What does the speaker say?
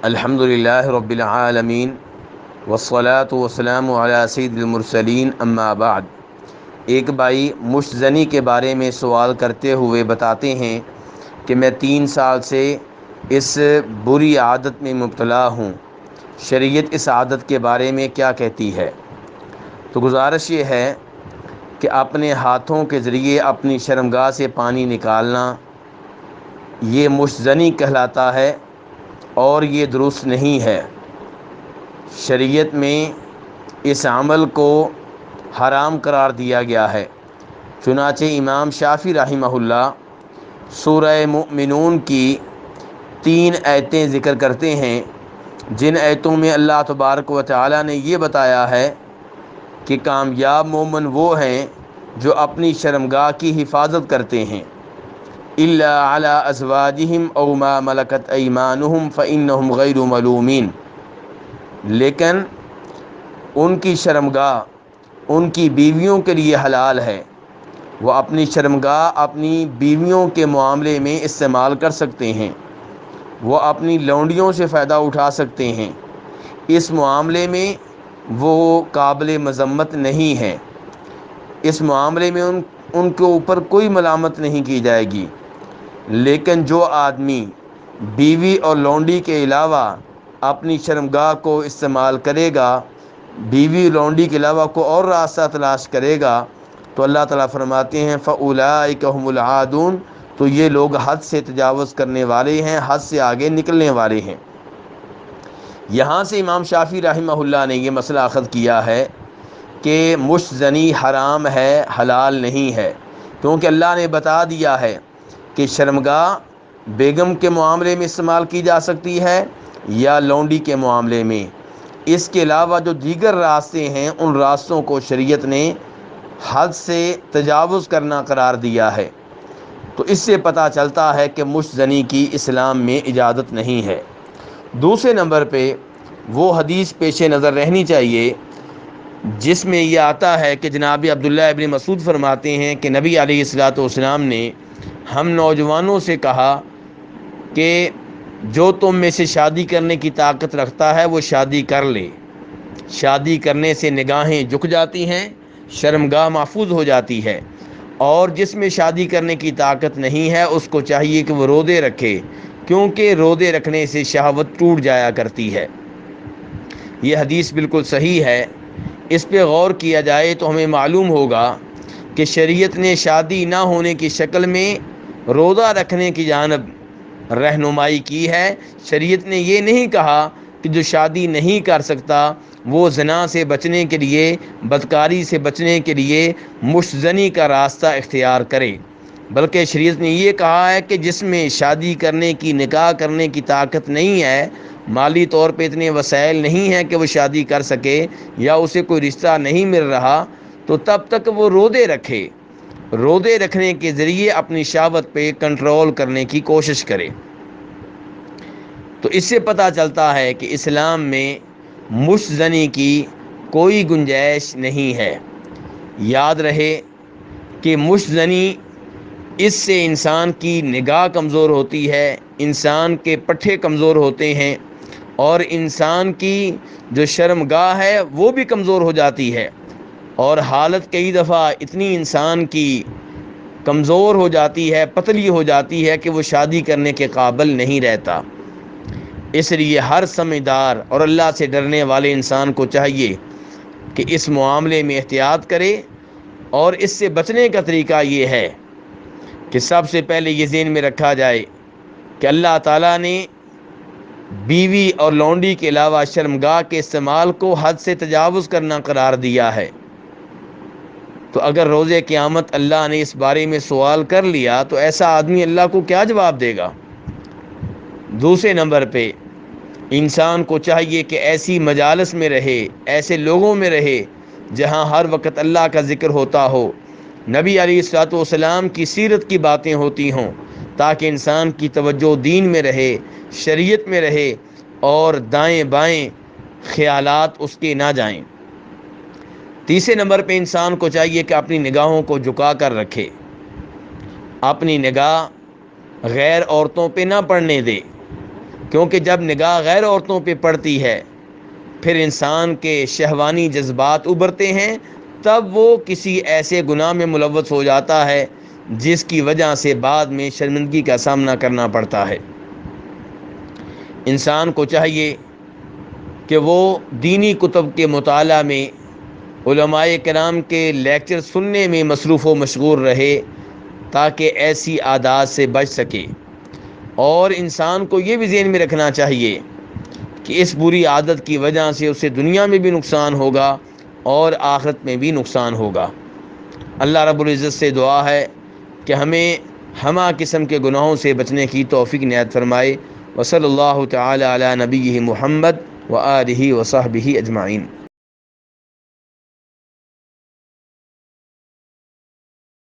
الحمدللہ رب العالمین والصلاة والسلام علی سید المرسلین اما بعد۔ ایک بھائی مشت زنی کے بارے میں سوال کرتے ہوئے بتاتے ہیں کہ میں 3 سال سے اس بری عادت میں مبتلا ہوں، شریعت اس عادت کے بارے میں کیا کہتی ہے؟ تو گزارش یہ ہے کہ اپنے ہاتھوں کے ذریعے اپنی شرمگاہ سے پانی نکالنا یہ مشت زنی کہلاتا ہے اور یہ درست نہیں ہے۔ شریعت میں اس عمل کو حرام قرار دیا گیا ہے۔ چنانچہ امام شافعی رحمہ اللہ سورہ مؤمنون کی 3 آیتیں ذکر کرتے ہیں، جن آیتوں میں اللہ تبارک و تعالی نے یہ بتایا ہے کہ کامیاب مومن وہ ہیں جو اپنی شرمگاہ کی حفاظت کرتے ہیں، الا علی ازواجہم او ما ملکت ایمانہم فانہم غیر ملومین، لیکن ان کی شرمگاہ ان کی بیویوں کے لیے حلال ہے، وہ اپنی شرمگاہ اپنی بیویوں کے معاملے میں استعمال کر سکتے ہیں، وہ اپنی لونڈیوں سے فائدہ اٹھا سکتے ہیں، اس معاملے میں وہ قابل مذمت نہیں ہے، اس معاملے میں ان کے اوپر کوئی ملامت نہیں کی جائے گی۔ لیکن جو آدمی بیوی اور لونڈی کے علاوہ اپنی شرمگاہ کو استعمال کرے گا، بیوی لونڈی کے علاوہ کو اور راستہ تلاش کرے گا، تو اللہ تعالیٰ فرماتے ہیں فَأُولَٰئِكَ هُمُ الْعَادُونَ، تو یہ لوگ حد سے تجاوز کرنے والے ہیں، حد سے آگے نکلنے والے ہیں۔ یہاں سے امام شافعی رحمہ اللہ نے یہ مسئلہ اخذ کیا ہے کہ مشت زنی حرام ہے، حلال نہیں ہے، کیونکہ اللہ نے بتا دیا ہے کہ شرمگاہ بیگم کے معاملے میں استعمال کی جا سکتی ہے یا لونڈی کے معاملے میں۔ اس کے علاوہ جو دیگر راستے ہیں، ان راستوں کو شریعت نے حد سے تجاوز کرنا قرار دیا ہے۔ تو اس سے پتہ چلتا ہے کہ مشت زنی کی اسلام میں اجازت نہیں ہے۔ دوسرے نمبر پہ وہ حدیث پیش نظر رہنی چاہیے جس میں یہ آتا ہے کہ جناب عبداللہ ابن مسعود فرماتے ہیں کہ نبی علیہ الصلوۃ والسلام نے ہم نوجوانوں سے کہا کہ جو تم میں سے شادی کرنے کی طاقت رکھتا ہے وہ شادی کر لے۔ شادی کرنے سے نگاہیں جھک جاتی ہیں، شرمگاہ محفوظ ہو جاتی ہے، اور جس میں شادی کرنے کی طاقت نہیں ہے اس کو چاہیے کہ وہ روزے رکھے، کیونکہ روزے رکھنے سے شہوت ٹوٹ جایا کرتی ہے۔ یہ حدیث بالکل صحیح ہے۔ اس پہ غور کیا جائے تو ہمیں معلوم ہوگا کہ شریعت نے شادی نہ ہونے کی شکل میں روزہ رکھنے کی جانب رہنمائی کی ہے۔ شریعت نے یہ نہیں کہا کہ جو شادی نہیں کر سکتا وہ زنا سے بچنے کے لیے، بدکاری سے بچنے کے لیے مشت زنی کا راستہ اختیار کرے، بلکہ شریعت نے یہ کہا ہے کہ جس میں شادی کرنے کی، نکاح کرنے کی طاقت نہیں ہے، مالی طور پہ اتنے وسائل نہیں ہیں کہ وہ شادی کر سکے، یا اسے کوئی رشتہ نہیں مل رہا، تو تب تک وہ روزے رکھے، روزے رکھنے کے ذریعے اپنی شہوت پہ کنٹرول کرنے کی کوشش کرے۔ تو اس سے پتہ چلتا ہے کہ اسلام میں مشت زنی کی کوئی گنجائش نہیں ہے۔ یاد رہے کہ مشت زنی اس سے انسان کی نگاہ کمزور ہوتی ہے، انسان کے پٹھے کمزور ہوتے ہیں، اور انسان کی جو شرمگاہ ہے وہ بھی کمزور ہو جاتی ہے، اور حالت کئی دفعہ اتنی انسان کی کمزور ہو جاتی ہے، پتلی ہو جاتی ہے کہ وہ شادی کرنے کے قابل نہیں رہتا۔ اس لیے ہر سمجھدار اور اللہ سے ڈرنے والے انسان کو چاہیے کہ اس معاملے میں احتیاط کرے، اور اس سے بچنے کا طریقہ یہ ہے کہ سب سے پہلے یہ ذہن میں رکھا جائے کہ اللہ تعالیٰ نے بیوی اور لونڈی کے علاوہ شرمگاہ کے استعمال کو حد سے تجاوز کرنا قرار دیا ہے۔ تو اگر روز قیامت اللہ نے اس بارے میں سوال کر لیا تو ایسا آدمی اللہ کو کیا جواب دے گا؟ دوسرے نمبر پہ انسان کو چاہیے کہ ایسی مجالس میں رہے، ایسے لوگوں میں رہے جہاں ہر وقت اللہ کا ذکر ہوتا ہو، نبی علیہ الصلوۃ والسلام کی سیرت کی باتیں ہوتی ہوں، تاکہ انسان کی توجہ دین میں رہے، شریعت میں رہے، اور دائیں بائیں خیالات اس کے نہ جائیں۔ تیسرے نمبر پہ انسان کو چاہیے کہ اپنی نگاہوں کو جھکا کر رکھے، اپنی نگاہ غیر عورتوں پہ نہ پڑنے دے، کیونکہ جب نگاہ غیر عورتوں پہ پڑتی ہے پھر انسان کے شہوانی جذبات ابھرتے ہیں، تب وہ کسی ایسے گناہ میں ملوث ہو جاتا ہے جس کی وجہ سے بعد میں شرمندگی کا سامنا کرنا پڑتا ہے۔ انسان کو چاہیے کہ وہ دینی کتب کے مطالعہ میں، علماء کرام کے لیکچر سننے میں مصروف و مشغول رہے تاکہ ایسی عادات سے بچ سکے، اور انسان کو یہ بھی ذہن میں رکھنا چاہیے کہ اس بری عادت کی وجہ سے اسے دنیا میں بھی نقصان ہوگا اور آخرت میں بھی نقصان ہوگا۔ اللہ رب العزت سے دعا ہے کہ ہمیں ہمہ قسم کے گناہوں سے بچنے کی توفیق عنایت فرمائے۔ وصلی اللہ تعالی علی نبیہ محمد وآلہ وصحبہ اجمعین۔